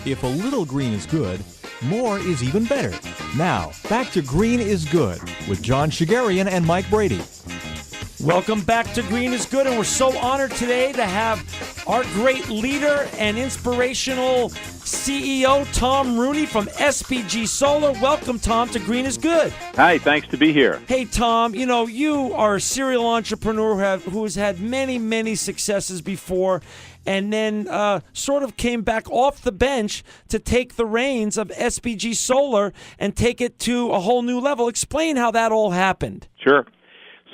If a little green is good, more is even better. Now, back to Green is Good with John Shigarian and Mike Brady. Welcome back to Green is Good, and we're so honored today to have our great leader and inspirational CEO, Tom Rooney from SPG Solar. Welcome, Tom, to Green is Good. Hi, thanks to be here. Hey, Tom, you are a serial entrepreneur who has had many, many successes before, and then sort of came back off the bench to take the reins of SPG Solar and take it to a whole new level. Explain how that all happened. Sure.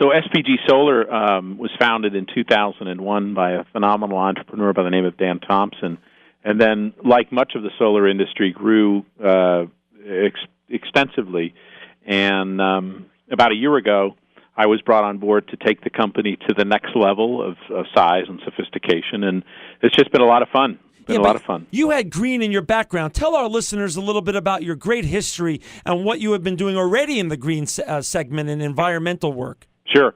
So SPG Solar was founded in 2001 by a phenomenal entrepreneur by the name of Dan Thompson, and then, like much of the solar industry, grew extensively. And about a year ago, I was brought on board to take the company to the next level of size and sophistication, and it's just been a lot of fun. A lot of fun. You had green in your background. Tell our listeners a little bit about your great history and what you have been doing already in the green segment and environmental work. Sure.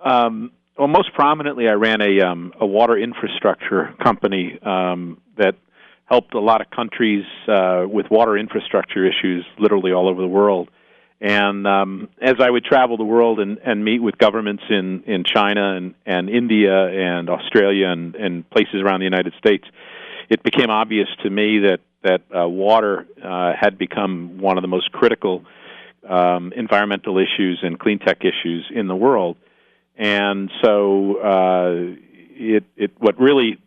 Well, most prominently, I ran a water infrastructure company that helped a lot of countries with water infrastructure issues literally all over the world. And as I would travel the world and meet with governments in China and India and Australia and places around the United States, it became obvious to me that water had become one of the most critical environmental issues and clean tech issues in the world. And so what really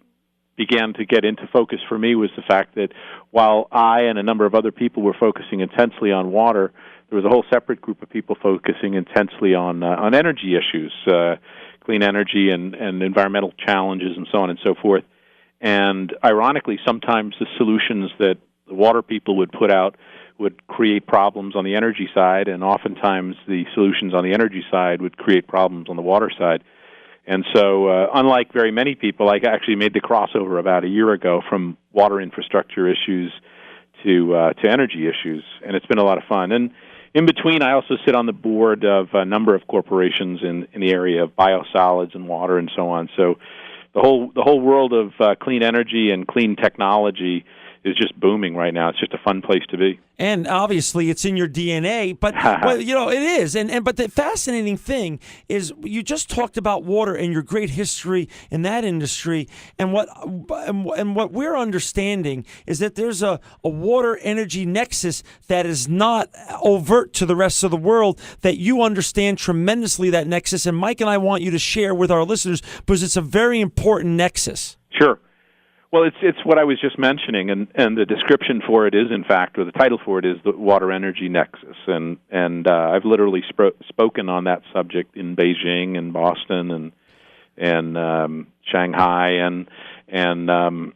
began to get into focus for me was the fact that while I and a number of other people were focusing intensely on water, there was a whole separate group of people focusing intensely on energy issues, clean energy and environmental challenges and so on and so forth. And ironically, sometimes the solutions that the water people would put out would create problems on the energy side, and oftentimes the solutions on the energy side would create problems on the water side. And so, unlike very many people, I actually made the crossover about a year ago from water infrastructure issues to energy issues, and it's been a lot of fun. And in between, I also sit on the board of a number of corporations in the area of biosolids and water and so on. So the whole world of clean energy and clean technology is just booming right now. It's just a fun place to be. And obviously, it's in your DNA, but it is. But the fascinating thing is, you just talked about water and your great history in that industry, and what we're understanding is that there's a water energy nexus that is not overt to the rest of the world. That you understand tremendously that nexus, and Mike and I want you to share with our listeners because it's a very important nexus. Sure. Well, it's what I was just mentioning, and the description for it is, in fact, or the title for it is the Water Energy Nexus, and I've literally spoken on that subject in Beijing and Boston and Shanghai and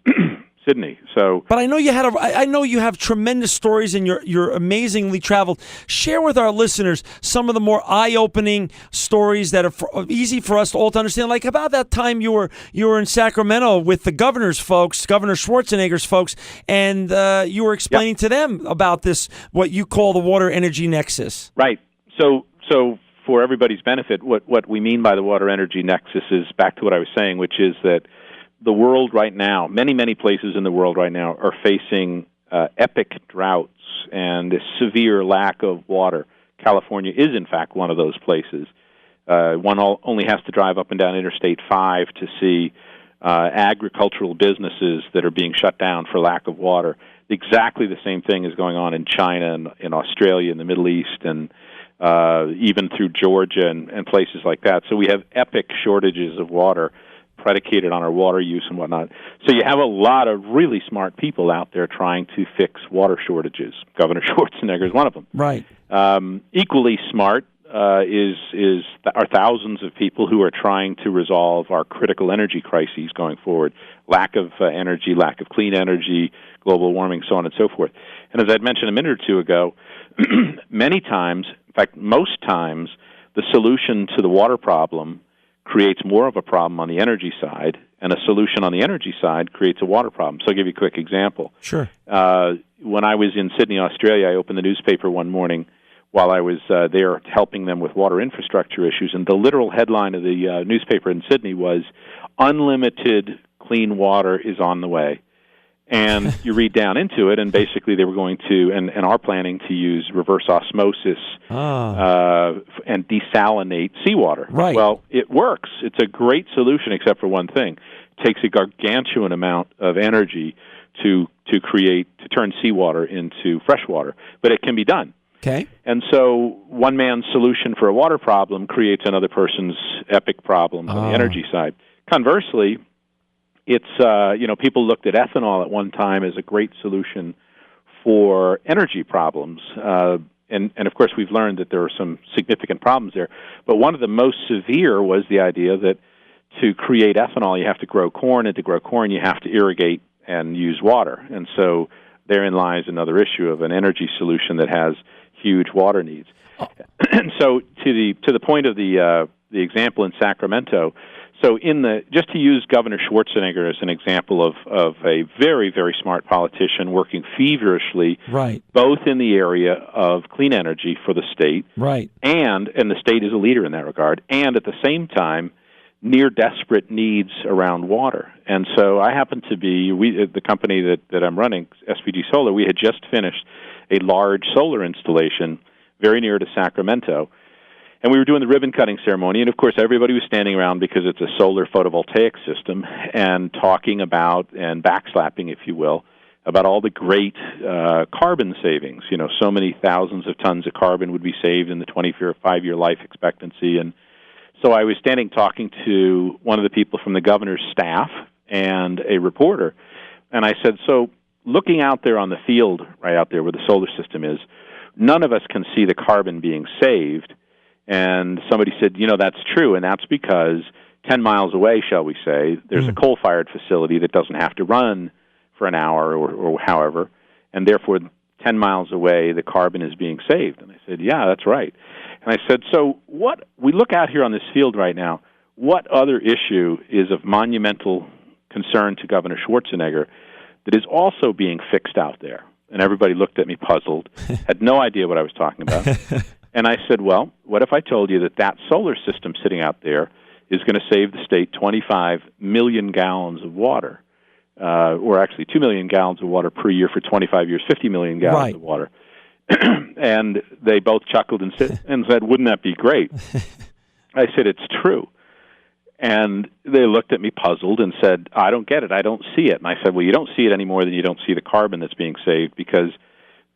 Sydney. So, but I know you have tremendous stories, and you're amazingly traveled. Share with our listeners some of the more eye-opening stories that are easy for us all to understand. Like about that time you were in Sacramento with the governor's folks, Governor Schwarzenegger's folks, and you were explaining to them about this, what you call the Water Energy Nexus. Right. So for everybody's benefit, what we mean by the Water Energy Nexus is back to what I was saying, which is that the world right now, many places in the world right now are facing epic droughts and a severe lack of water. California is, in fact, one of those places. One only has to drive up and down Interstate 5 to see agricultural businesses that are being shut down for lack of water. Exactly the same thing is going on in China and in Australia and the Middle East and even through Georgia and places like that. So we have epic shortages of water predicated on our water use and whatnot. So you have a lot of really smart people out there trying to fix water shortages. Governor Schwarzenegger is one of them. Right. Equally smart are thousands of people who are trying to resolve our critical energy crises going forward. Lack of energy, lack of clean energy, global warming, so on and so forth. And as I'd mentioned a minute or two ago, many times, in fact, most times, the solution to the water problem creates more of a problem on the energy side, and a solution on the energy side creates a water problem. So I'll give you a quick example. Sure. When I was in Sydney, Australia, I opened the newspaper one morning while I was there helping them with water infrastructure issues, and the literal headline of the newspaper in Sydney was, "Unlimited clean water is on the way." And you read down into it, and basically they were going to, and are planning to use reverse osmosis and desalinate seawater. Right. Well, it works. It's a great solution, except for one thing. It takes a gargantuan amount of energy to turn seawater into fresh water, but it can be done. Okay. And so one man's solution for a water problem creates another person's epic problem on the energy side. Conversely, it's people looked at ethanol at one time as a great solution for energy problems, and of course we've learned that there are some significant problems there. But one of the most severe was the idea that to create ethanol you have to grow corn, and to grow corn you have to irrigate and use water, and so therein lies another issue of an energy solution that has huge water needs. And so to the point of the example in Sacramento. So just to use Governor Schwarzenegger as an example of a very, very smart politician working feverishly, right, both in the area of clean energy for the state, right, and the state is a leader in that regard, and at the same time, near desperate needs around water. And so I happen to be, the company that I'm running, SPG Solar, we had just finished a large solar installation very near to Sacramento. And we were doing the ribbon-cutting ceremony, and of course everybody was standing around because it's a solar photovoltaic system, and talking about, and backslapping, if you will, about all the great carbon savings. So many thousands of tons of carbon would be saved in the 25-year life expectancy. And so I was standing talking to one of the people from the governor's staff and a reporter, and I said, so looking out there on the field, right out there where the solar system is, none of us can see the carbon being saved. And somebody said, that's true, and that's because 10 miles away, shall we say, there's a coal-fired facility that doesn't have to run for an hour or however, and therefore 10 miles away the carbon is being saved. And I said, yeah, that's right. And I said, so what we look out here on this field right now, what other issue is of monumental concern to Governor Schwarzenegger that is also being fixed out there? And everybody looked at me puzzled, had no idea what I was talking about. And I said, well, what if I told you that solar system sitting out there is going to save the state 25 million gallons of water, or actually 2 million gallons of water per year for 25 years, 50 million gallons of water. And they both chuckled and said, wouldn't that be great? I said, it's true. And they looked at me puzzled and said, I don't get it. I don't see it. And I said, well, you don't see it any more than you don't see the carbon that's being saved, because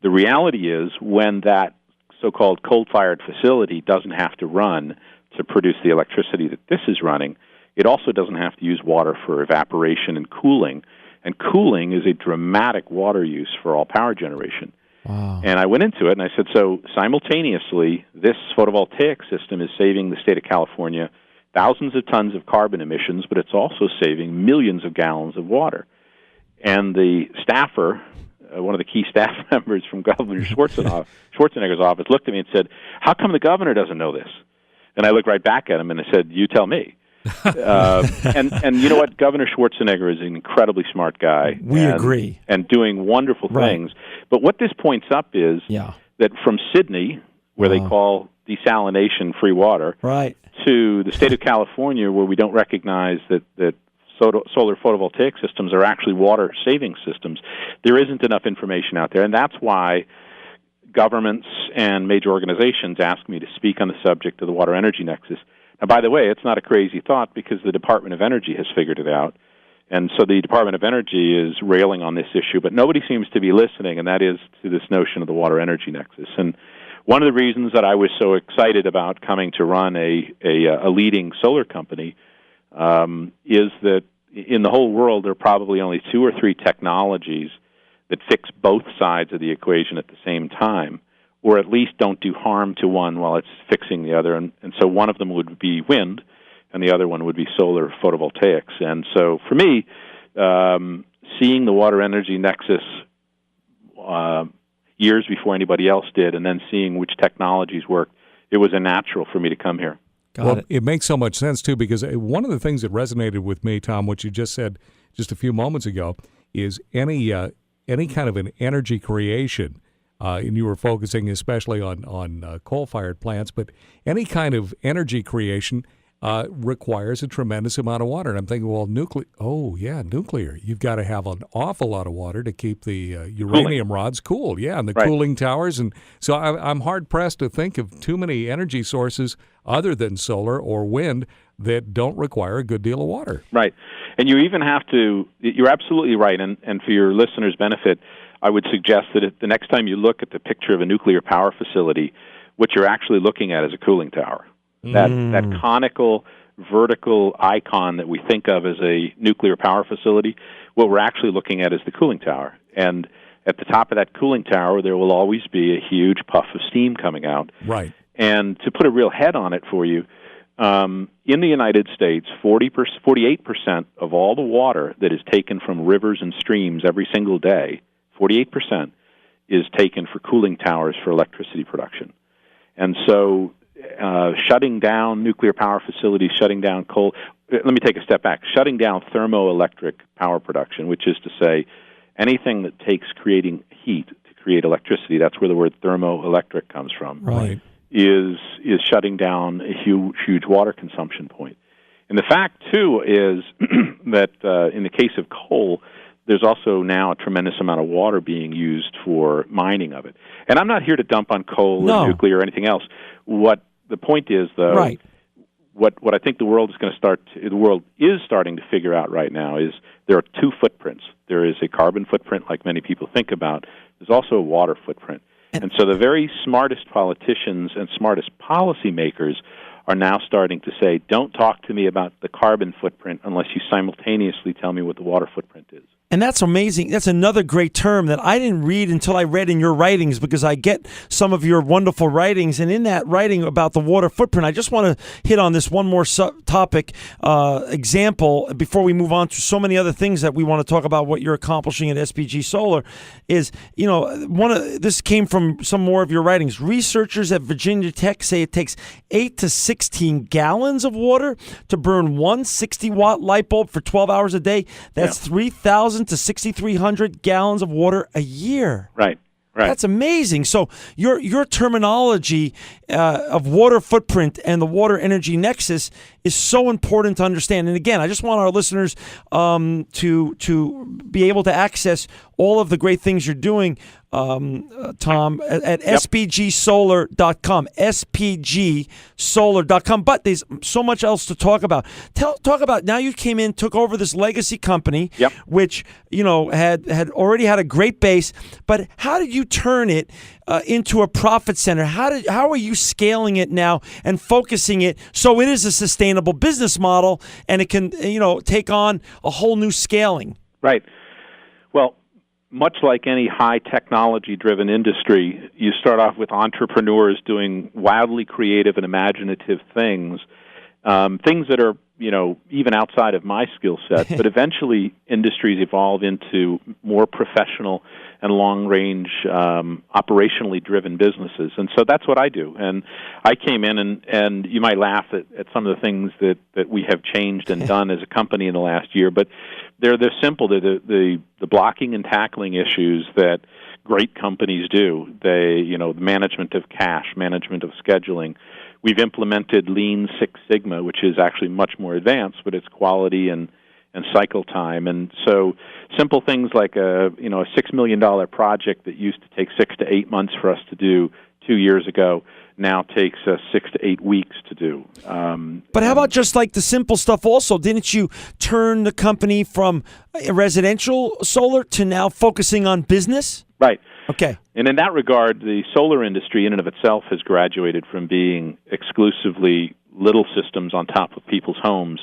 the reality is when that so-called coal-fired facility doesn't have to run to produce the electricity that this is running, it also doesn't have to use water for evaporation and cooling. And cooling is a dramatic water use for all power generation. Wow. And I went into it and I said, so simultaneously, this photovoltaic system is saving the state of California thousands of tons of carbon emissions, but it's also saving millions of gallons of water. And the staffer, one of the key staff members from Governor Schwarzenegger's office, looked at me and said, how come the governor doesn't know this? And I looked right back at him and I said, you tell me. And you know what? Governor Schwarzenegger is an incredibly smart guy. We agree. And doing wonderful things. But what this points up is that from Sydney, where they call desalination free water, to the state of California, where we don't recognize that solar photovoltaic systems are actually water-saving systems, there isn't enough information out there. And that's why governments and major organizations ask me to speak on the subject of the Water Energy Nexus. Now, by the way, it's not a crazy thought, because the Department of Energy has figured it out. And so the Department of Energy is railing on this issue, but nobody seems to be listening, and that is to this notion of the Water Energy Nexus. And one of the reasons that I was so excited about coming to run a leading solar company is that in the whole world there are probably only 2 or 3 technologies that fix both sides of the equation at the same time, or at least don't do harm to one while it's fixing the other. And so one of them would be wind, and the other one would be solar photovoltaics. And so for me, seeing the Water Energy Nexus years before anybody else did, and then seeing which technologies worked, it was a natural for me to come here. It makes so much sense, too, because one of the things that resonated with me, Tom, what you just said just a few moments ago, is any kind of an energy creation, and you were focusing especially on coal-fired plants, but any kind of energy creation requires a tremendous amount of water. And I'm thinking, well, nuclear. You've got to have an awful lot of water to keep the uranium rods cool. Yeah, and the cooling towers. And so I'm hard-pressed to think of too many energy sources other than solar or wind that don't require a good deal of water. Right. And you even have to, you're absolutely right, and for your listeners' benefit, I would suggest that the next time you look at the picture of a nuclear power facility, what you're actually looking at is a cooling tower. That conical, vertical icon that we think of as a nuclear power facility, what we're actually looking at is the cooling tower. And at the top of that cooling tower, there will always be a huge puff of steam coming out. Right. And to put a real head on it for you, in the United States, 48% of all the water that is taken from rivers and streams every single day, 48% is taken for cooling towers for electricity production. And so shutting down nuclear power facilities, shutting down coal, let me take a step back, shutting down thermoelectric power production, which is to say anything that takes creating heat to create electricity, that's where the word thermoelectric comes from, right, is shutting down a huge water consumption point. And the fact, too, is that in the case of coal, there's also now a tremendous amount of water being used for mining of it. And I'm not here to dump on coal or nuclear or anything else. What the point is, though, what I think the world is starting to figure out right now is there are two footprints. There is a carbon footprint, like many people think about. There's also a water footprint. And so the very smartest politicians and smartest policymakers are now starting to say, don't talk to me about the carbon footprint unless you simultaneously tell me what the water footprint is. And that's amazing. That's another great term that I didn't read until I read in your writings, because I get some of your wonderful writings. And in that writing about the water footprint, I just want to hit on this one more topic example before we move on to so many other things that we want to talk about what you're accomplishing at SPG Solar is, this came from some more of your writings. Researchers at Virginia Tech say it takes 8 to 16 gallons of water to burn one 60-watt light bulb for 12 hours a day. That's 3,000 to 6,300 gallons of water a year. Right. That's amazing. So your terminology of water footprint and the water energy nexus is so important to understand. And again, I just want our listeners to be able to access all of the great things you're doing, Tom, at spgsolar.com, spgsolar.com. But there's so much else to talk about. Talk about, now you came in, took over this legacy company, which had already had a great base. But how did you turn it into a profit center? How are you scaling it now and focusing it so it is a sustainable business model and it can take on a whole new scaling? Right. Well, much like any high technology-driven industry, you start off with entrepreneurs doing wildly creative and imaginative things, things that are, even outside of my skill set. But eventually, industries evolve into more professional and long-range, operationally driven businesses. And so that's what I do. And I came in, and you might laugh at some of the things that we have changed and done as a company in the last year, but they're simple. They're the blocking and tackling issues that great companies do. The management of cash, management of scheduling. We've implemented Lean Six Sigma, which is actually much more advanced, but it's quality and cycle time. And so simple things like a $6 million project that used to take 6 to 8 months for us to do 2 years ago now takes 6 to 8 weeks to do. But how about just like the simple stuff also? Didn't you turn the company from residential solar to now focusing on business? Right. Okay. And in that regard, the solar industry in and of itself has graduated from being exclusively little systems on top of people's homes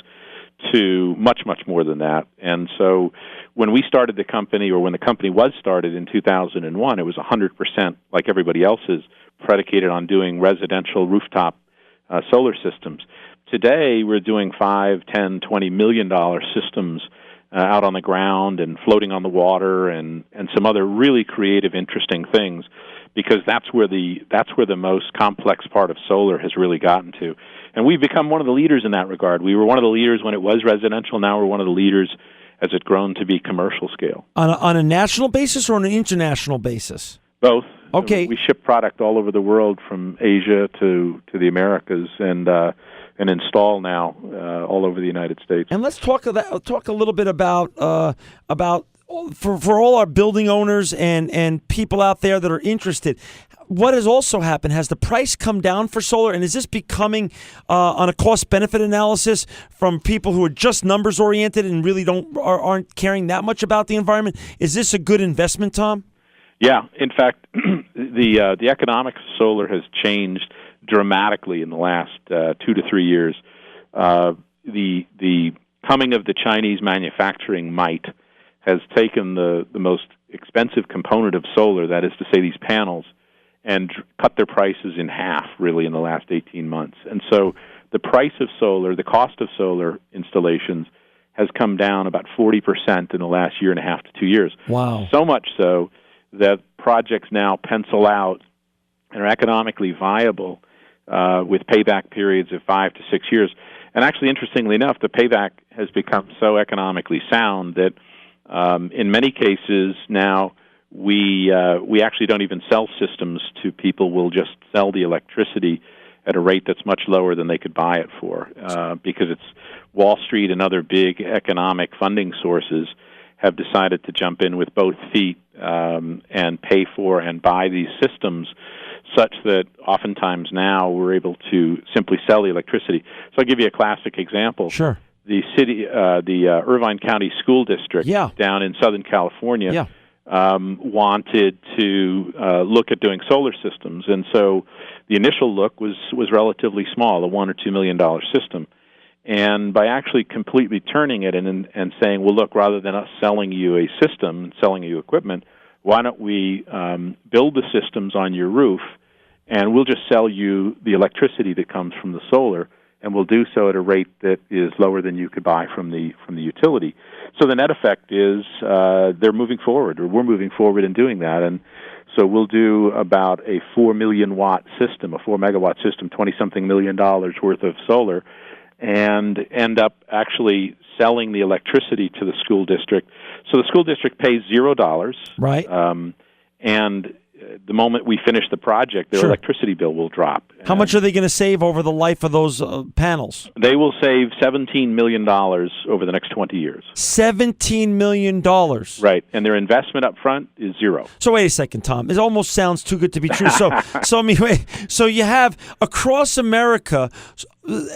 to much, much more than that. And so when we started the company, or when the company was started in 2001, it was 100%, like everybody else's, predicated on doing residential rooftop solar systems. Today, we're doing $5, $10, $20 million systems out on the ground and floating on the water and some other really creative, interesting things, because that's where the most complex part of solar has really gotten to. And we've become one of the leaders in that regard. We were one of the leaders when it was residential. Now we're one of the leaders as it's grown to be commercial scale. On a national basis or on an international basis? Both. Okay. We ship product all over the world, from Asia to the Americas, and and install now all over the United States. And let's talk a little bit about for all our building owners and people out there that are interested. What has also happened? Has the price come down for solar, and is this becoming on a cost-benefit analysis from people who are just numbers-oriented and really aren't caring that much about the environment? Is this a good investment, Tom? Yeah. In fact, the economics of solar has changed dramatically in the last 2 to 3 years. The coming of the Chinese manufacturing might has taken the most expensive component of solar, that is to say these panels, and cut their prices in half, really, in the last 18 months. And so the price of solar, the cost of solar installations, has come down about 40% in the last year and a half to 2 years. Wow. So much so that projects now pencil out and are economically viable with payback periods of 5 to 6 years. And actually, interestingly enough, the payback has become so economically sound that in many cases now we actually don't even sell systems to people. We'll just sell the electricity at a rate that's much lower than they could buy it for because it's Wall Street and other big economic funding sources have decided to jump in with both feet and pay for and buy these systems, such that oftentimes now we're able to simply sell the electricity. So I'll give you a classic example. Sure. The city, the Irvine County School District down in Southern California wanted to look at doing solar systems, and so the initial look was relatively small, a $1 or $2 million system. And by actually completely turning it and saying, well, look, rather than us selling you a system, selling you equipment, why don't we build the systems on your roof, and we'll just sell you the electricity that comes from the solar, and we'll do so at a rate that is lower than you could buy from the utility. So the net effect is they're moving forward, or we're moving forward in doing that, and so we'll do about a 4 million watt system, a 4 megawatt system, $20-something million worth of solar, and end up actually selling the electricity to the school district. So the school district pays $0, right? And the moment we finish the project, their electricity bill will drop. How much are they going to save over the life of those panels? They will save $17 million over the next 20 years. $17 million. Right, and their investment up front is $0. So wait a second, Tom. It almost sounds too good to be true. So you have across America,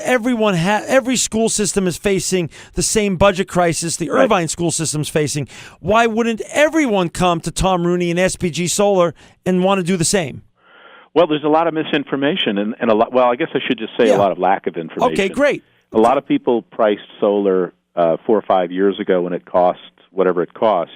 every school system is facing the same budget crisis the Irvine school system's facing. Why wouldn't everyone come to Tom Rooney and SPG Solar and want to do the same? Well, there's a lot of misinformation and a lot. Well, I guess I should just say a lot of lack of information. Okay, great. A lot of people priced solar 4 or 5 years ago when it cost whatever it cost.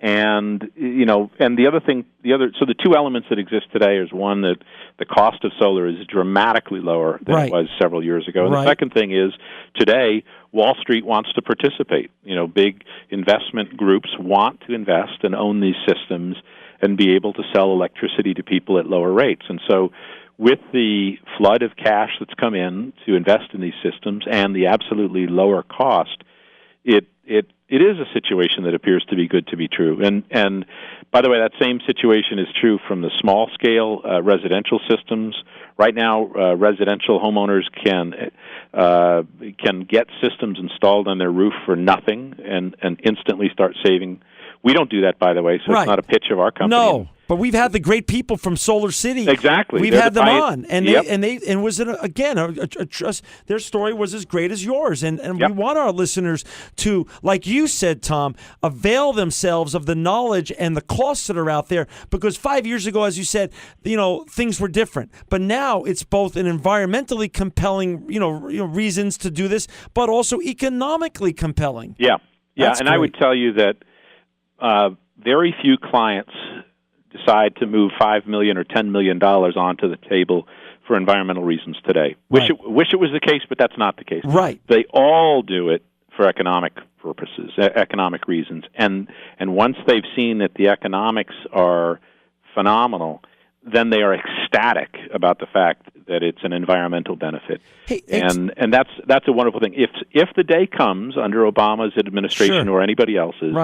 And and so the two elements that exist today is one, that the cost of solar is dramatically lower than it was several years ago. And the second thing is today Wall Street wants to participate. Big investment groups want to invest and own these systems and be able to sell electricity to people at lower rates. And so with the flood of cash that's come in to invest in these systems and the absolutely lower cost, it is a situation that appears to be good to be true. And by the way, that same situation is true from the small scale residential systems. Right now, residential homeowners can get systems installed on their roof for nothing and instantly start saving. We don't do that, by the way, so it's not a pitch of our company. No. But we've had the great people from Solar City. Exactly, we've had them on, and was it again? Their story was as great as yours, and we want our listeners to, like you said, Tom, avail themselves of the knowledge and the costs that are out there. Because 5 years ago, as you said, things were different, but now it's both an environmentally compelling, reasons to do this, but also economically compelling. Yeah, That's and great. I would tell you that very few clients decide to move $5 million or $10 million onto the table for environmental reasons today. Wish it was the case, but that's not the case. Right. They all do it for economic purposes, economic reasons. And once they've seen that the economics are phenomenal, then they are ecstatic about the fact that it's an environmental benefit. And that's a wonderful thing. If the day comes under Obama's administration or anybody else's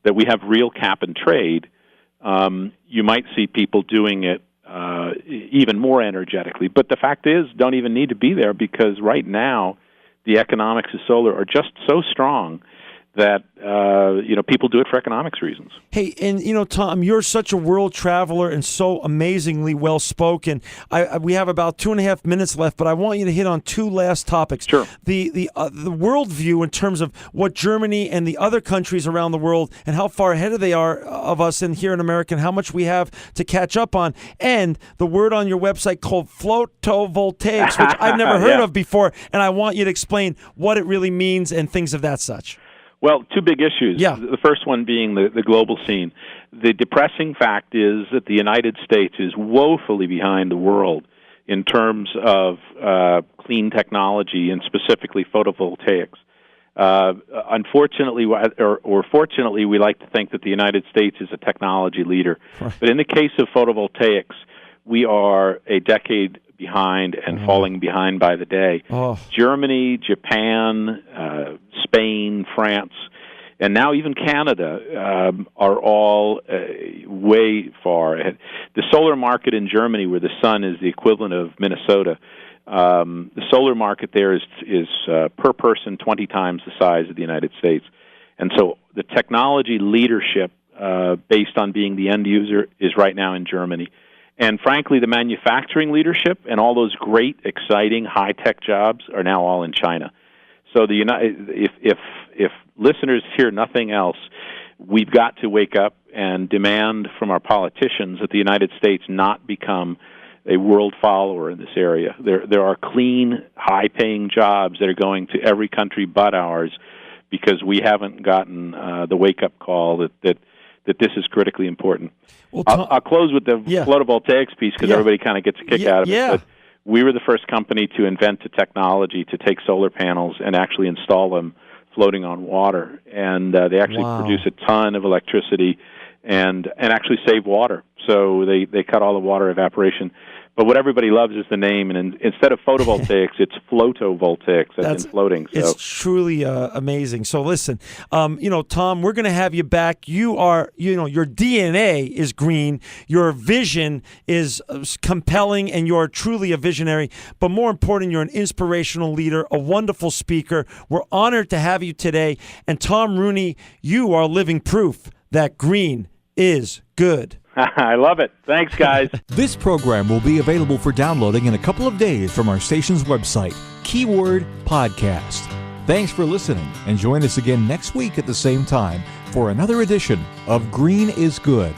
that we have real cap and trade, you might see people doing it even more energetically. But the fact is, don't even need to be there, because right now the economics of solar are just so strong that people do it for economics reasons. Hey, and Tom, you're such a world traveler and so amazingly well spoken. We have about 2.5 minutes left, but I want you to hit on two last topics. Sure. The worldview in terms of what Germany and the other countries around the world and how far ahead they are of us in here in America, and how much we have to catch up on, and the word on your website called photovoltaics, which I've never heard of before, and I want you to explain what it really means and things of that such. Well, two big issues. Yeah. The first one being the global scene. The depressing fact is that the United States is woefully behind the world in terms of clean technology, and specifically photovoltaics. Unfortunately, or fortunately, we like to think that the United States is a technology leader. Right. But in the case of photovoltaics, we are a decade behind and falling behind by the day. Germany, Japan, Spain, France, and now even Canada are all way far ahead. The solar market in Germany, where the sun is the equivalent of Minnesota, the solar market there is per person 20 times the size of the United States. And so the technology leadership based on being the end user is right now in Germany. And frankly, the manufacturing leadership and all those great, exciting, high-tech jobs are now all in China. So if listeners hear nothing else, we've got to wake up and demand from our politicians that the United States not become a world follower in this area. There are clean, high-paying jobs that are going to every country but ours, because we haven't gotten the wake-up call that this is critically important. Well, I'll close with the photovoltaics piece, because everybody kind of gets a kick out of it. But we were the first company to invent a technology to take solar panels and actually install them floating on water. And they actually produce a ton of electricity and actually save water. So they cut all the water evaporation. But what everybody loves is the name, and instead of photovoltaics, it's photovoltaics. That's in floating. So. It's truly amazing. So listen, Tom, we're going to have you back. You are, your DNA is green. Your vision is compelling, and you're truly a visionary. But more important, you're an inspirational leader, a wonderful speaker. We're honored to have you today. And Tom Rooney, you are living proof that green is good. I love it. Thanks, guys. This program will be available for downloading in a couple of days from our station's website, keyword podcast. Thanks for listening, and join us again next week at the same time for another edition of Green is Good.